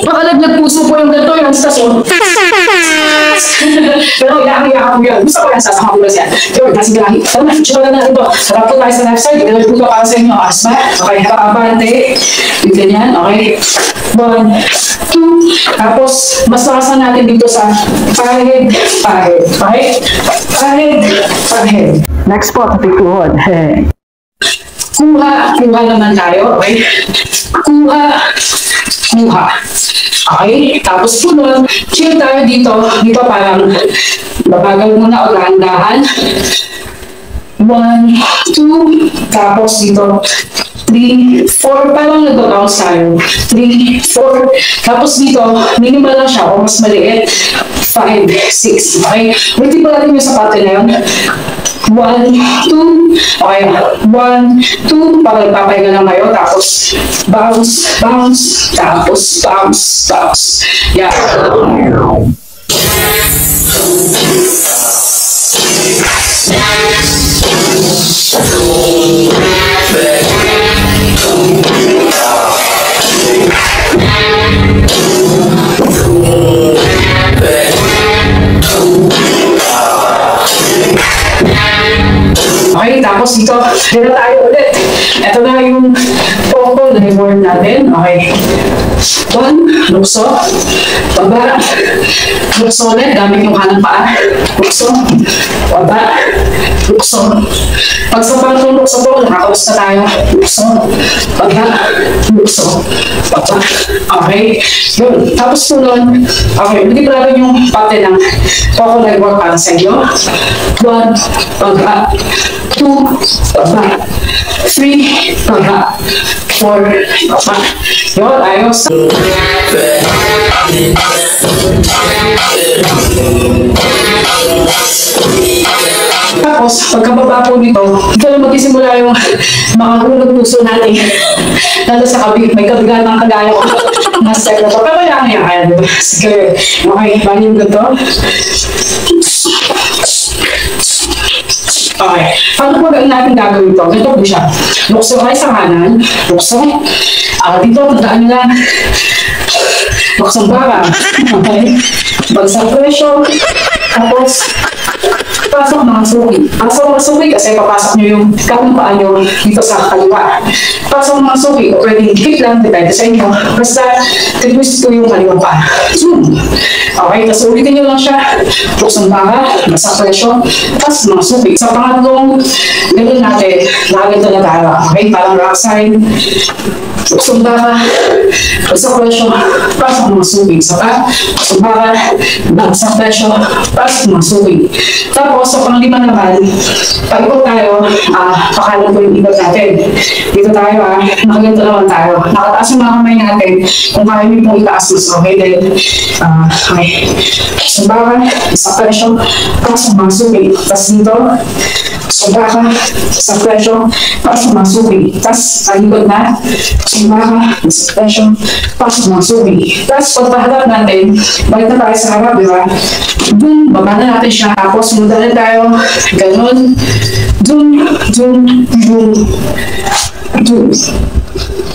Makalaglag puso po yung ganito yung stasyon. Pero iyak-iyak mo yun. Gusto ko yan, sasama ko yan. Pero kasi lahi. Tama, tsura na natin ito. Sarap po tayo sa left side. Ganun po ito para sa inyo. Asma. Okay, kakabante. Yung ganyan. Okay. 1, 2. Tapos, mas lakasan natin dito sa pahid, pahid. Okay? Pahid, pahid. Next po, kapituhod. Kuha, kuha naman tayo. Okay? Kuha, kuha. Okay? Tapos po nun, chill tayo dito. Dito parang babagal muna o dahan-dahan. 1, 2, tapos dito 3, 4, parang nag-bounce tayo. 3, 4, tapos dito, minimal lang siya o mas maliit. 5, 6, okay? Ulitin po natin yung sapato na yun. 1, 2, okay, 1, 2, para nagpapahinga lang kayo, tapos bounce, bounce, tapos bounce, bounce. Yeah. Okay, tapos dito, dito tayo ulit. Ito na yung combo na reward natin. Okay. 1, lukso. Baba. Lukso ulit, gamit yung kanang paa. Lukso. Baba. Lukso. Pag sa pangtong lukso po, nakakaus na tayo. Lukso. Baba. Lukso. Baba. Okay. Yun. Tapos po nun, okay, hindi pa natin yung pati ng Coco leg work para sa inyo. 1, baba. 2, baba. 3, baba. 4, baba. Yun, ayos. Tapos, pagkababa po nito, dito na magsisimula yung makahulog puso natin. Lalo sa may kabigat ng kagaya ko. Mas step na po. Pero yan, kaya diba? Sige, okay, banin ko to. Okay. Paano po natin gagawin ito? Ganito po siya. Lukso kayo sa kanan. Lukso. Dito, tandaan nyo lang. Luksong bara. Okay. Bagsang presyo. Tapos, pasok mga suki. Pasok mga suki kasi papasok nyo yung kanang paa nyo dito sa kaliwa. Pasok mga suki. O pwede higit lang. Depende sa inyo. Basta, twist ko yung kaliwa pa. Zoom. Okay. Tapos ulitin nyo lang siya. Luksong bara. Bagsang presyo. Tapos mga suki. Sa pangatlong ganun natin, nakaganda na tayo. Okay. Parang rock sign. Luksong bara. Bagsang presyo. Pasok mga suki. Saka, luksong bara. Bagsang presyo. Pasok mga suki. Tapos, sa panglima naman, pag-ikot tayo, pakalan ko yung ikot natin. Dito tayo, nakaganto naman tayo. Nakataas yung mga kamay natin. Kung kaya nyo pong itaas mas okay. Then, okay. Sumbakan, sa presyo, pasok mga suki. Tapos dito, sumbakan, sa presyo, pasok mga suki. Tapos, pag-ikot na, sumbakan, sa presyo, pasok mga suki. Tapos, pagpaharap natin, balik na tayo sa harap, di ba? Dun, baba na natin siya. Tapos, muna na tayo. Ganon. Dun, dun, dun, dun.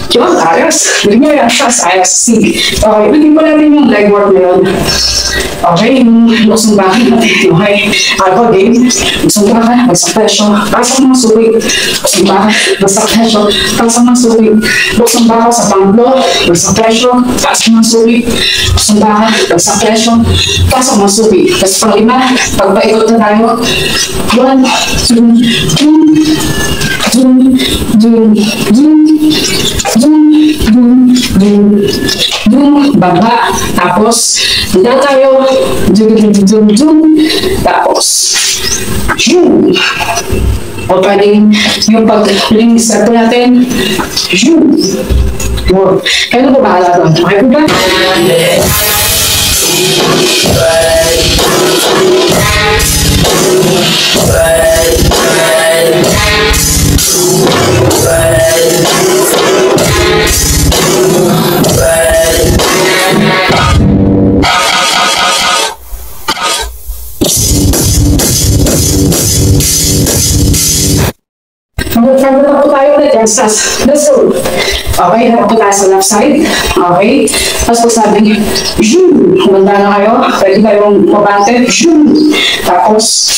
Yun, ayos. Hindi mo yan. Ayos. Sige. Okay, hindi pa natin yung leg work na yun. Okay, yung luksong bakit natin. Okay. Ako din. Luksong bakit. Bagsak presyo. Pasok mga suwi. Luksong bakit. Bagsak presyo. Pasok mga suwi. Luksong bakit sa panglo. Bagsak presyo. Pasok mga suwi. Luksong bakit. Bagsak presyo. Pasok mga suwi. Tapos panglima, pagpaikot na tayo. 1, 2, baba. Tapos, hindi tayo. Tapos, o pwedeng yung pag-release na po natin. Kaya na po bahala doon. Okay po ba? Magkakaroon po tayo ulit yan sa taas. Let's go. Okay, harap po tayo sa left side. Okay. Tapos pag sabi, zoom. Kumanda na kayo. Pwede kayong mabante. Zoom. Tapos,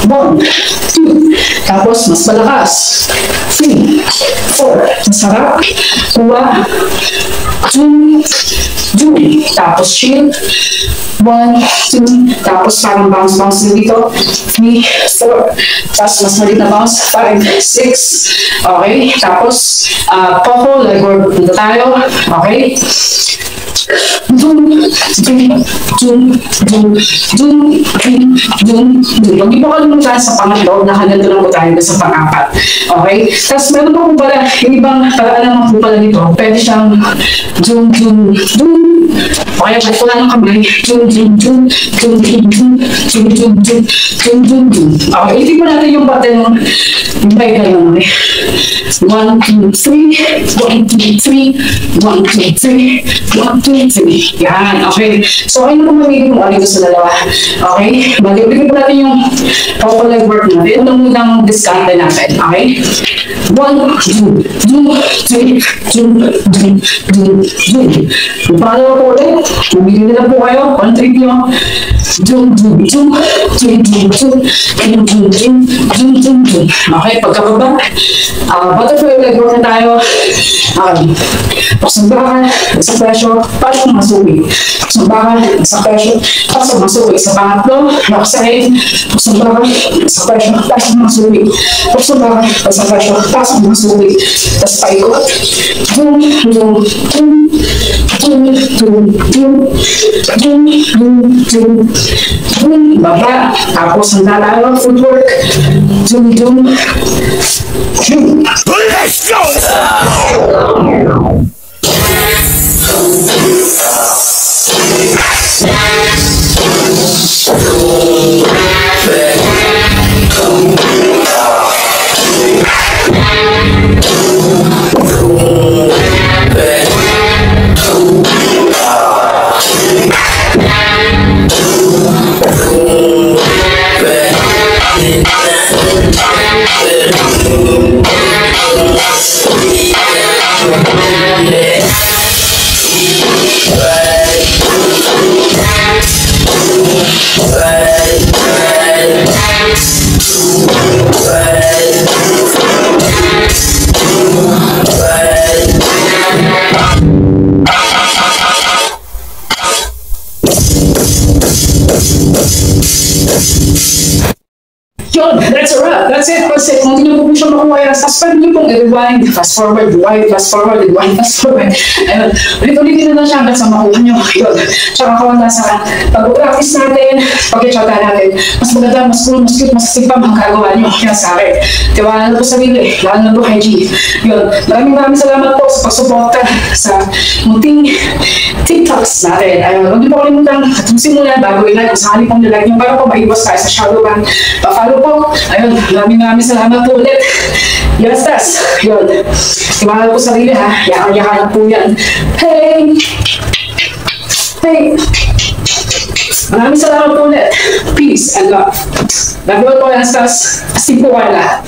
1, 2. Tapos, mas malakas. 3, 4. Masarap. 2, zoom. Zoom. Tapos, shield. 1, 2. Tapos, parang bounce din dito. 3, 4. Tapos, mas malit na bounce. 5, 6. Okay. Tapos, Poco, legward punta tayo. Okay. Zoom, zoom, zoom, zoom, zoom, zoom, zoom, zoom. Huwag niyo po kalimutan sa pangatlo, nakaganto lang po tayo sa pang-apat. Okay? Tapos meron po pala, yung ibang paraan naman po pala nito, pwede siyang zoom, zoom, zoom. Okay, balik ko lang ng kamay. Zoom, zoom, zoom, zoom, zoom, zoom, zoom, zoom, zoom, zoom, zoom, zoom. Okay, itin po natin yung button ng may ganyan. 1, 2, 3, 1, 2, 3, 1, 2, 3, 1, 2, 3. Yan, okay. So, okay na po mamili kung ano ito sa dalawa. Okay? Balik-balik po natin yung power leg work natin. Ito munang discount natin. Okay? 1, 2, 3, 2, 2. Kung paano po ulit, mamili na lang po kayo. 1 trip yung okay, pagkababa, butterfly leg work na tayo. Pasok bakal, isang presyo, pasok masuwi. Pasok bakal, isang presyo, pasok masuwi. Sa pangatlo, backside, pasok bakal, isang presyo, pasok masuwi. Pasok bakal, isang presyo, pasok masuwi. Tapos paikot. Zoom, zoom, zoom, zoom, zoom, zoom, zoom, zoom, zoom, zoom, baba. Tapos handa tayo, footwork. Zoom, zoom, zoom. Let's go! Yun, that's a wrap. That's it. Kasi kung hindi nyo po siya makuha yan, suspend nyo pong rewind, fast forward, rewind, fast forward, rewind, fast forward. Ayun, ulit-ulitin na lang siya hanggang sa makuha nyo. Yun. Tsaka kawala sa pag-practice natin, pag-chata natin, mas maganda, mas cool, mas cute, mas sipam ang kagawa nyo. Kaya sa akin, tiwala na po sa sarili, lalo na po kay G. Yun, maraming salamat po sa pagsuporta sa munting TikToks natin. Ayun, huwag niyo po kalimutan at simulan bago i-like kung sakali pong nilike nyo para po maiwas tayo sa shadow ban. Pa-follow po. Ayun, maraming salamat po ulit. Yes, tas. Yun. Tiwala po sa sarili ha. Yakan-yakan po yan. Hey! Hey! Maraming salamat po ulit. Peace and love. Nagawa po yan, tas. Asip po kayo lahat.